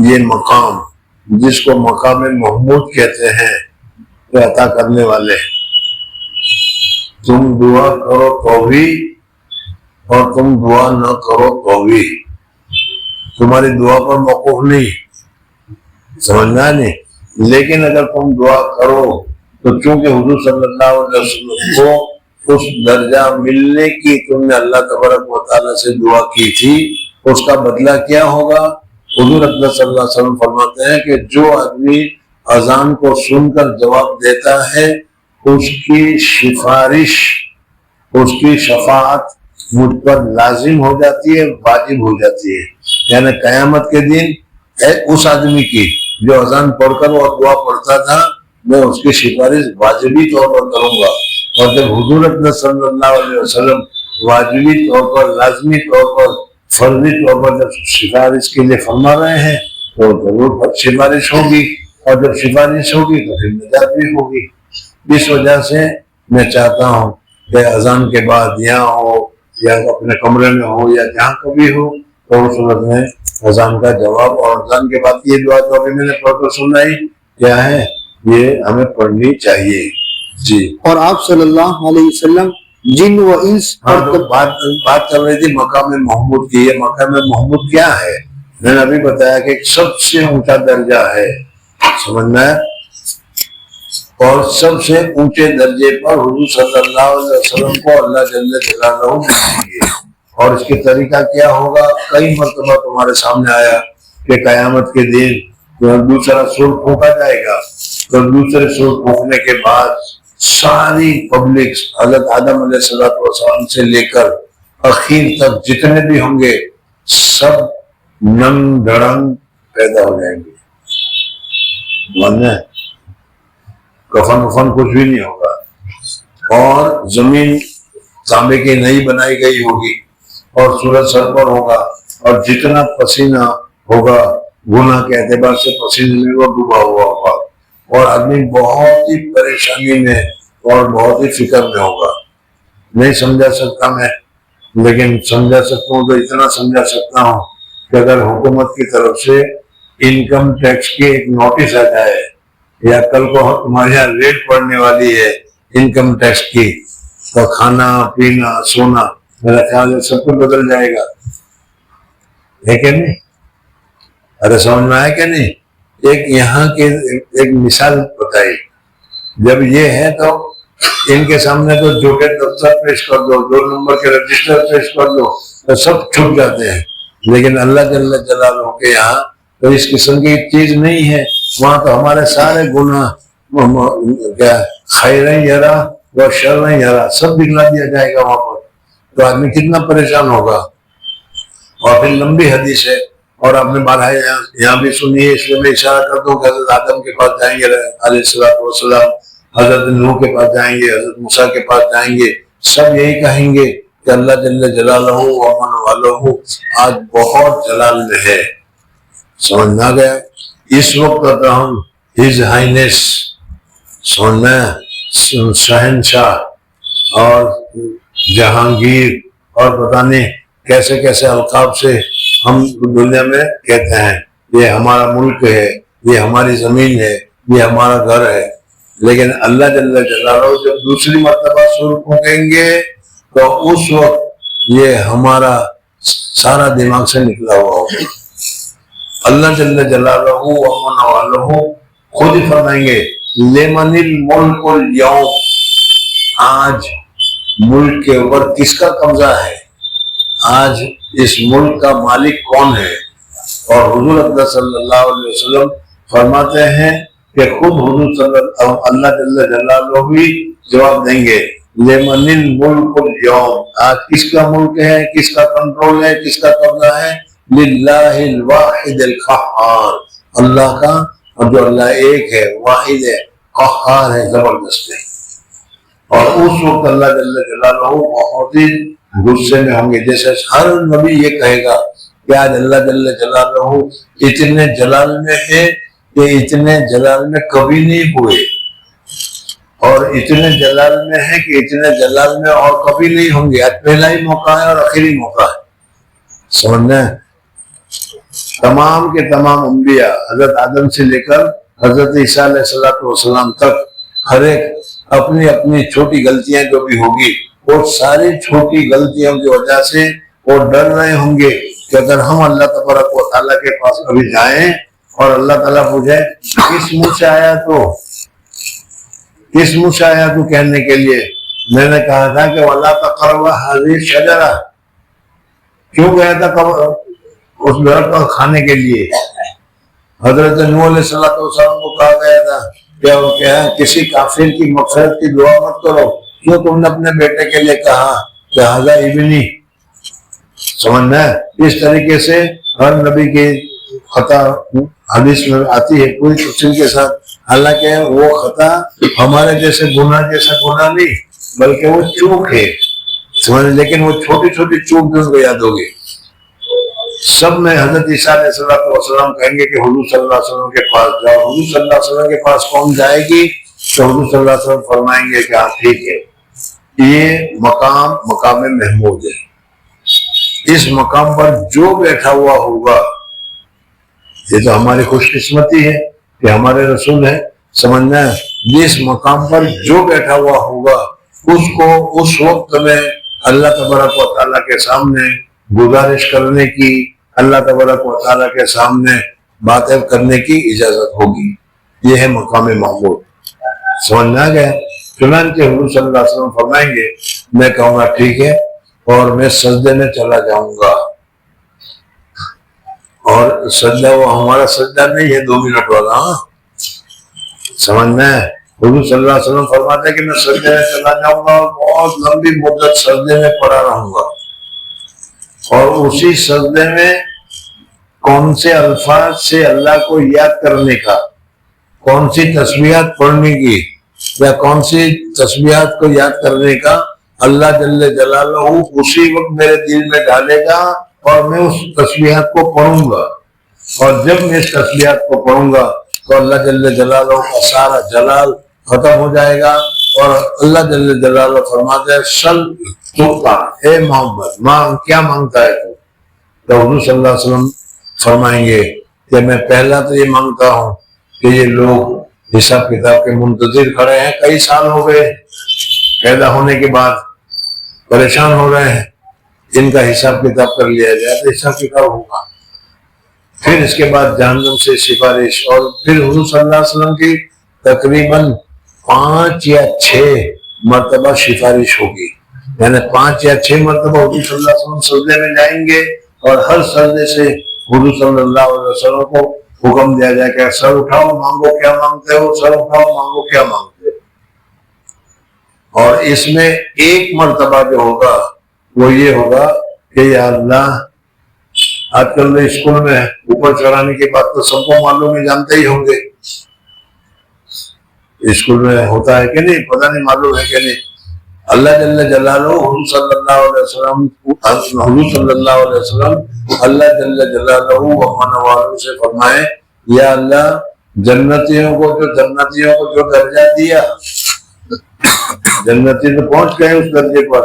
یہ مقام جس کو مقام محمود کہتے ہیں عطا کرنے والے. تم دعا کرو تو بھی اور تم دعا نہ کرو تو بھی تمہاری دعا پر موقوف نہیں، سمجھنا نہیں. لیکن اگر تم دعا کرو تو چونکہ حضور صلی اللہ علیہ وسلم کو اس درجہ ملنے کی تم نے اللہ تبارک و تعالیٰ سے دعا کی تھی، اس کا بدلہ کیا ہوگا؟ حضور اکرم صلی اللہ علیہ وسلم فرماتے ہیں کہ جو آدمی اذان کو سن کر جواب دیتا ہے اس کی سفارش، اس کی شفاعت مجھ پر لازم ہو جاتی ہے، واجب ہو جاتی ہے. یعنی قیامت کے دن اس آدمی کی جو اذان پڑھ کر وہ دعا پڑھتا تھا میں اس کی سفارش واجبی طور پر کروں گا. اور جب حضور اکرم صلی اللہ علیہ وسلم واجبی طور پر، لازمی طور پر، فرضی طور پر جب سفارش کے لیے فرما رہے ہیں تو ضرور سفارش ہوگی، اور جب سفارش ہوگی تو پھر نجات بھی ہوگی. اس وجہ سے میں چاہتا ہوں کہ اذان کے بعد یہاں ہو یا اپنے کمرے میں ہو یا جہاں کبھی ہو تو اس وقت میں اذان کا جواب اور اذان کے بعد یہ دعا جو ابھی میں نے پڑھ کر سنائی کیا ہے یہ ہمیں پڑھنی چاہیے. جی. اور آپ صلی اللہ علیہ وسلم جن و انس بات کر رہی تھی مقام محمود کی. یہ مقام محمود کیا ہے؟ میں نے ابھی بتایا کہ سب سے اونچا درجہ ہے، سمجھنا ہے. اور سب سے اونچے درجے پر حضور صلی اللہ علیہ وسلم کو اللہ جل جلالہ ملیں گے. اور اس کے طریقہ کیا ہوگا؟ کئی مرتبہ تمہارے سامنے آیا کہ قیامت کے دن دوسرا سور پھونکا جائے گا، تو دوسرے سور پھونکنے کے بعد ساری پبلک حضرت آدم علیہ السلام سے لے کر اخیر تک جتنے بھی ہوں گے سب ننگ دھڑنگ پیدا ہو جائیں گے. ماننا ہے کفن وفن کچھ بھی نہیں ہوگا، اور زمین تانبے کی نئی بنائی گئی ہوگی اور سورج سر پر ہوگا، اور جتنا پسینہ ہوگا گناہ کے اعتبار سے پسینے میں وہ ڈوبا ہوا ہوگا، اور آدمی بہت ہی پریشانی میں اور بہت ہی فکر میں ہوگا. نہیں سمجھا سکتا میں، لیکن سمجھا سکتا ہوں تو اتنا سمجھا سکتا ہوں کہ اگر حکومت کی طرف سے انکم ٹیکس کی ایک نوٹس آ جائے یا کل کو تمہارے یہاں ریٹ پڑنے والی ہے انکم ٹیکس کی، تو کھانا پینا سونا میرا خیال ہے سب کچھ بدل جائے گا. ہے کہ نہیں؟ ارے سمجھ میں آیا کہ نہیں؟ ایک یہاں کے ایک مثال بتائی. جب یہ ہے تو ان کے سامنے تو جو کہ دفتر پیش کر دو، 2 نمبر کے رجسٹر پیش کر دو تو سب چھپ جاتے ہیں. لیکن اللہ جل جلالہ کے یہاں تو اس قسم کی چیز نہیں ہے. وہاں تو ہمارے سارے گناہ کیا خیریں یرا و شریں یرا سب دکھلا دیا جائے گا وہاں پر. تو آدمی کتنا پریشان ہوگا. اور پھر لمبی حدیث ہے اور آپ نے بارہ یہاں بھی سنی ہے، اس لیے میں اشارہ کرتا ہوں کہ حضرت آدم کے پاس جائیں گے علیہ السلام، حضرت نوح کے پاس جائیں گے، حضرت موسیٰ کے پاس جائیں گے، سب یہی کہیں گے کہ اللہ جل جلالہ و من والہ آج بہت جلال میں ہے. سمجھ نہ گیا. اس وقت اگر ہم ہز ہائنس سمجھنا شہنشاہ اور جہانگیر اور پتہ نہیں کیسے کیسے القاب سے ہم دنیا میں کہتے ہیں یہ ہمارا ملک ہے، یہ ہماری زمین ہے، یہ ہمارا گھر ہے. لیکن اللہ جل جلالہ جب دوسری مرتبہ سور پھونکیں گے تو اس وقت یہ ہمارا سارا دماغ سے نکلا ہوا ہوگا. اللہ جل جلالہ ومن والہ خود ہی فرمائیں گے لمن الملک اليوم، آج ملک کے اوپر کس کا قبضہ ہے، آج اس ملک کا مالک کون ہے. اور حضور اکرم صلی اللہ علیہ وسلم فرماتے ہیں کہ خود حضور اللہ جل جلالہ بھی جواب دیں گے لمن الملک اليوم، آج کس کا ملک ہے، کس کا کنٹرول ہے، کس کا قبضہ ہے. للہ الواحد القہار، اللہ کا، اور جو اللہ ایک ہے، واحد ہے، قہار ہے، زبردست ہے. اور اس وقت اللہ جل جلالہ بہت ہی غصے میں ہوں گے. جیسے ہر نبی یہ کہے گا کہ آج اللہ جل جلالہ اتنے جلال میں ہے کہ اتنے جلال میں کبھی نہیں ہوئے، اور اتنے جلال میں ہے کہ اتنے جلال میں اور کبھی نہیں ہوں گے. آج پہلا ہی موقع ہے اور آخری موقع ہے. سمجھنا ہے. تمام کے تمام انبیاء حضرت آدم سے لے کر حضرت عیسیٰ علیہ السلام تک ہر ایک اپنی اپنی چھوٹی غلطیاں جو بھی ہوگی وہ ساری چھوٹی غلطیوں کی وجہ سے وہ ڈر رہے ہوں گے کہ اگر ہم اللہ تبارک و تعالیٰ کے پاس ابھی جائیں اور اللہ تعالیٰ پوچھے کس منہ سے آیا تو، کس منہ سے آیا تو کہنے کے لیے میں نے کہا تھا کہ وَلَا تَقْرَبَا هَذِهِ الشَّجَرَةَ، کیوں گیا تھا اس درخت کو کھانے کے لیے. حضرت نوح علیہ السلام کو کہا گیا تھا کہ کسی کافر کی مغفرت کی دعا مت کرو، کیوں تم نے اپنے بیٹے کے لیے کہا کہ ھذا ابنی. سمجھنا ہے. اس طریقے سے ہر نبی کی خطا حدیث میں آتی ہے پوری تفصیل کے ساتھ. حالانکہ وہ خطا ہمارے جیسے گناہ نہیں بلکہ وہ چوک ہے. سمجھ، لیکن وہ چھوٹی چھوٹی چوک جو ان کو یاد ہوگی. سب میں حضرت عیسیٰ علیہ السلام کہیں گے کہ حضور صلی اللہ علیہ وسلم کے پاس جاؤ. حضور صلی اللہ علیہ وسلم کے پاس کون جائے گی تو حضور صلی اللہ علیہ وسلم فرمائیں گے کہ ہاں ٹھیک ہے، یہ مقام محمود ہے. اس مقام پر جو بیٹھا ہوا ہوگا، یہ تو ہماری خوش قسمتی ہے کہ ہمارے رسول ہیں. سمجھنا ہے. جس مقام پر جو بیٹھا ہوا ہوگا اس کو اس وقت میں اللہ تبارک و تعالیٰ کے سامنے گزارش کرنے کی، اللہ تبارک و تعالیٰ کے سامنے باتیں کرنے کی اجازت ہوگی. یہ ہے مقام محمود. سمجھنا گیا. چنانچہ حضور صلی اللہ علیہ وسلم فرمائیں گے میں کہوں گا ٹھیک ہے اور میں سجدے میں چلا جاؤں گا. اور سجدہ وہ ہمارا سجدہ نہیں ہے 2 منٹ والا. سمجھنا ہے. حضور صلی اللہ علیہ وسلم فرماتے ہیں کہ میں سجدے میں چلا جاؤں گا اور بہت لمبی مدت سجدے میں پڑا رہوں گا. اور اسی سجدے میں کون سے الفاظ سے اللہ کو یاد کرنے کا، کون سی تسبیحات پڑھنے کی یا کون سی تسبیحات کو یاد کرنے کا اللہ جل جلالہ اسی وقت میرے دل میں ڈالے گا اور میں اس تسبیحات کو پڑھوں گا. اور جب میں اس تسبیحات کو پڑھوں گا تو اللہ جل جلالہ کا سارا جلال ختم ہو جائے گا. اور اللہ جل جلالہ فرماتے ہیں سل توتا، اے محمد مانگ، کیا مانگتا ہے تو حضور صلی اللہ علیہ وسلم فرمائیں گے کہ میں پہلا تو یہ مانگتا ہوں کہ یہ لوگ حساب کتاب کے منتظر کھڑے ہیں، کئی سال ہو گئے پیدا ہونے کے بعد، پریشان ہو رہے ہیں، ان کا حساب کتاب کر لیا جائے تو حساب کتاب ہوگا. پھر اس کے بعد جہنم سے سفارش، اور پھر حضور صلی اللہ علیہ وسلم کی تقریباً 5 یا 6 مرتبہ سفارش ہوگی. یعنی 5 یا 6 مرتبہ حضور صلی اللہ علیہ وسلم سجدے میں جائیں گے اور ہر سجدے سے حضور صلی اللہ علیہ وسلم کو حکم دیا جائے کہ سر اٹھاؤ مانگو کیا مانگتے ہو، سر اٹھاؤ مانگو کیا مانگتے ہو. اور اس میں ایک مرتبہ جو ہوگا وہ یہ ہوگا کہ یا اللہ، آج کل اسکول میں اوپر چڑھانے کی بات تو سب کو معلوم ہے، جانتے ہی ہوں گے. اسکول میں ہوتا ہے کہ نہیں، پتہ نہیں معلوم ہے کہ نہیں. اللہ جل جلالہ حضور صلی اللہ علیہ وسلم اللہ جل جلالہ اپنے والوں سے فرمائے یا اللہ جنتیوں کو جو درجہ دیا، جنتی تو پہنچ گئے اس درجے پر،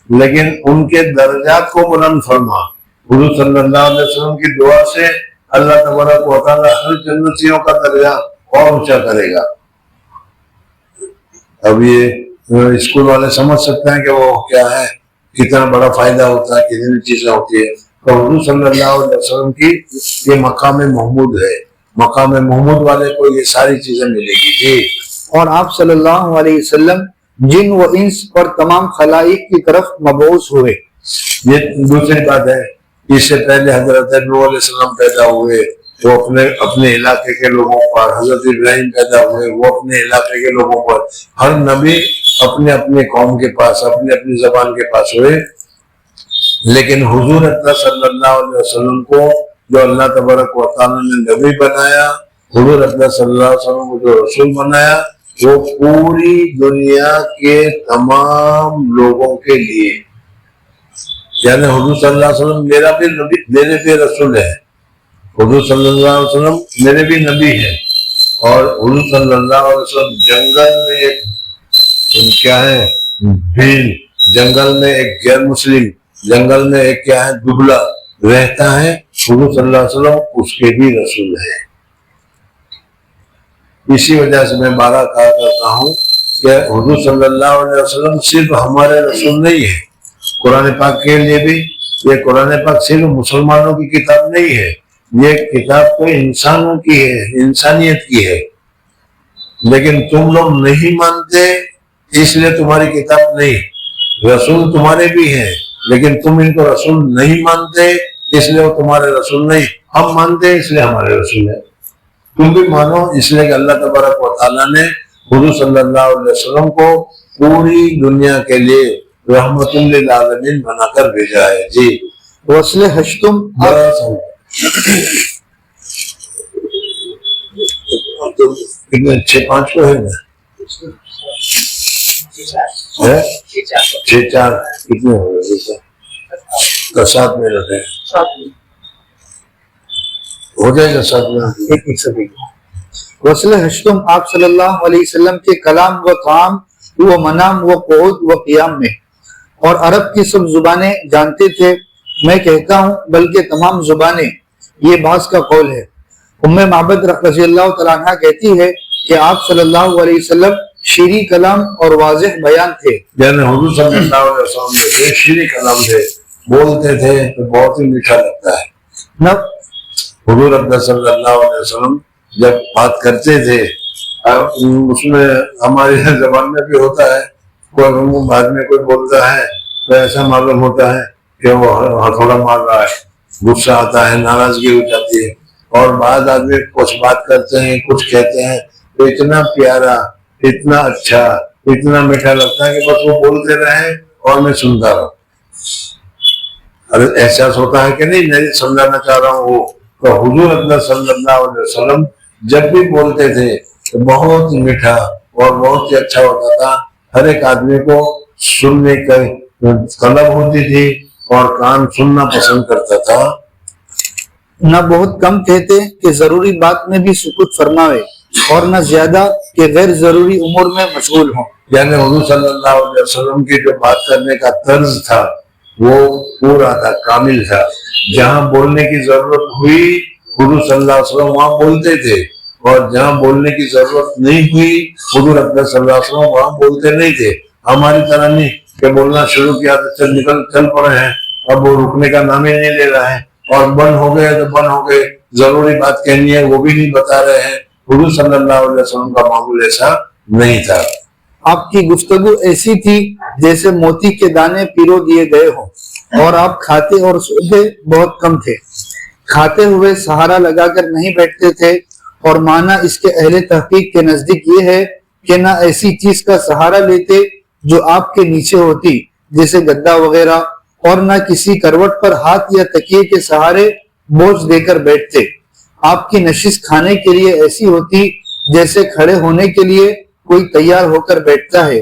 لیکن ان کے درجات کو بلند فرما۔ حضور صلی اللہ علیہ وسلم کی دعا سے اللہ تبارک و تعالیٰ ہر جنتیوں کا درجہ اور اونچا کرے گا۔ اب یہ اسکول والے سمجھ سکتے ہیں کہ وہ کیا ہے، کتنا بڑا فائدہ ہوتا ہے، کتنی چیزیں ہوتی ہے۔ تو حضور صلی اللہ علیہ وسلم کی یہ مقام محمود ہے، مقام محمود والے کو یہ ساری چیزیں ملے گی۔ جی اور آپ صلی اللہ علیہ وسلم جن و انس اور تمام خلائق کی طرف مبعوث ہوئے۔ یہ دوسری بات ہے، اس سے پہلے حضرت نوح علیہ السلام پیدا ہوئے، وہ اپنے علاقے کے لوگوں پر، حضرت ابراہیم پیدا ہوئے، وہ اپنے علاقے کے لوگوں پر، ہر نبی اپنے اپنے قوم کے پاس، اپنی اپنی زبان کے پاس ہوئے، لیکن حضور اکرم صلی اللہ علیہ وسلم کو جو اللہ تبارک و تعالیٰ نے نبی بنایا، حضور اکرم صلی اللہ علیہ وسلم کو جو رسول بنایا، وہ پوری دنیا کے تمام لوگوں کے لیے، یعنی حضور صلی اللہ علیہ وسلم میرے بھی رسول ہے، حضور صلی اللہ علیہ وسلم میرے بھی نبی ہے، اور حضور صلی اللہ علیہ وسلم جنگل میں ایک کیا ہے بھیل، جنگل میں ایک غیر مسلم، جنگل میں ایک کیا ہے دبلا رہتا ہے، حضور صلی اللہ علیہ وسلم اس کے بھی رسول ہے۔ اسی وجہ سے میں بارہ کہا کرتا ہوں کہ حضور صلی اللہ علیہ وسلم صرف ہمارے رسول نہیں ہے، قرآن پاک کے لیے بھی یہ قرآن پاک صرف مسلمانوں کی کتاب نہیں ہے، یہ کتاب تو انسانوں کی ہے، انسانیت کی ہے، لیکن تم لوگ نہیں مانتے اس لیے تمہاری کتاب نہیں، رسول تمہارے بھی ہیں لیکن تم ان کو رسول نہیں مانتے اس لیے وہ تمہارے رسول نہیں، ہم مانتے اس لیے ہمارے رسول ہیں، تم بھی مانو اس لیے کہ اللہ تبارک و تعالیٰ نے حضور صلی اللہ علیہ وسلم کو پوری دنیا کے لیے رحمت للعالمین بنا کر بھیجا ہے۔ جی وصل ہشتم کتنے 6-5 کو ہے نا 6-4 کتنے ہو گئے تو 7 منٹ ہے، ہو جائے گا 7 منٹ۔ وصل ہشتم آپ صلی اللہ علیہ وسلم کے کلام و طعام و منام و قعود و قیام میں، اور عرب کی سب زبانیں جانتے تھے، میں کہتا ہوں بلکہ تمام زبانیں، یہ بعض کا قول ہے۔ ام معبد رضی اللہ تعالیٰ عنہ کہتی ہے کہ آپ صلی اللہ علیہ وسلم شیریں کلام اور واضح بیان تھے، یعنی حضور صلی اللہ علیہ وسلم جو شیریں کلام تھے، بولتے تھے تو بہت ہی میٹھا لگتا ہے۔ حضور اکرم صلی اللہ علیہ وسلم جب بات کرتے تھے، اس میں ہماری زبان میں بھی ہوتا ہے، کوئی بعد میں کوئی بولتا ہے تو ایسا معلوم ہوتا ہے کہ وہ ہتھوڑا مار رہا ہے، غصہ آتا ہے، ناراضگی ہو جاتی ہے، اور بعض آدمی کچھ بات کرتے ہیں، کچھ کہتے ہیں تو اتنا پیارا، اتنا اچھا، اتنا میٹھا لگتا ہے کہ بس وہ بولتے رہیں اور میں سنتا رہوں۔ احساس ہوتا ہے کہ نہیں میں سمجھانا چاہ رہا ہوں وہ، تو حضور اکرم صلی اللہ علیہ وسلم جب بھی بولتے تھے تو بہت میٹھا اور بہت ہی اچھا ہوتا تھا، ہر ایک آدمی کو سننے کا طلب ہوتی تھی اور کان سننا پسند کرتا تھا۔ نہ بہت کم کہتے کہ ضروری بات میں بھی سکوت فرماوے، اور نہ زیادہ کہ غیر ضروری امور میں مشغول ہوں۔ یعنی حضور صلی اللہ علیہ وسلم کی جو بات کرنے کا طرز تھا وہ پورا تھا، کامل تھا، جہاں بولنے کی ضرورت ہوئی حضور صلی اللہ علیہ وسلم وہاں بولتے تھے، اور جہاں بولنے کی ضرورت نہیں ہوئی حضور اکرم صلی اللہ علیہ وسلم وہاں بولتے نہیں تھے۔ ہماری طرح نہیں کہ بولنا شروع کیا تو چل پڑے ہیں، اب وہ رکنے کا نام ہی نہیں لے رہا ہے، اور بند ہو گئے تو بند ہو گئے، ضروری بات کہنی ہے وہ بھی نہیں بتا رہے ہیں۔ حضور صلی اللہ علیہ وسلم کا معمول ایسا نہیں تھا۔ آپ کی گفتگو ایسی تھی جیسے موتی کے دانے پیرو دیے گئے ہوں، اور آپ کھاتے اور سوتے بہت کم تھے، کھاتے ہوئے سہارا لگا کر نہیں بیٹھتے تھے، اور معنی اس کے اہل تحقیق کے نزدیک یہ ہے کہ نہ ایسی چیز کا سہارا لیتے جو آپ کے نیچے ہوتی جیسے گدا وغیرہ، اور نہ کسی کروٹ پر ہاتھ یا تکیے کے سہارے بوجھ دے کر بیٹھتے۔ آپ کی نشست کھانے کے لیے ایسی ہوتی جیسے کھڑے ہونے کے لیے کوئی تیار ہو کر بیٹھتا ہے،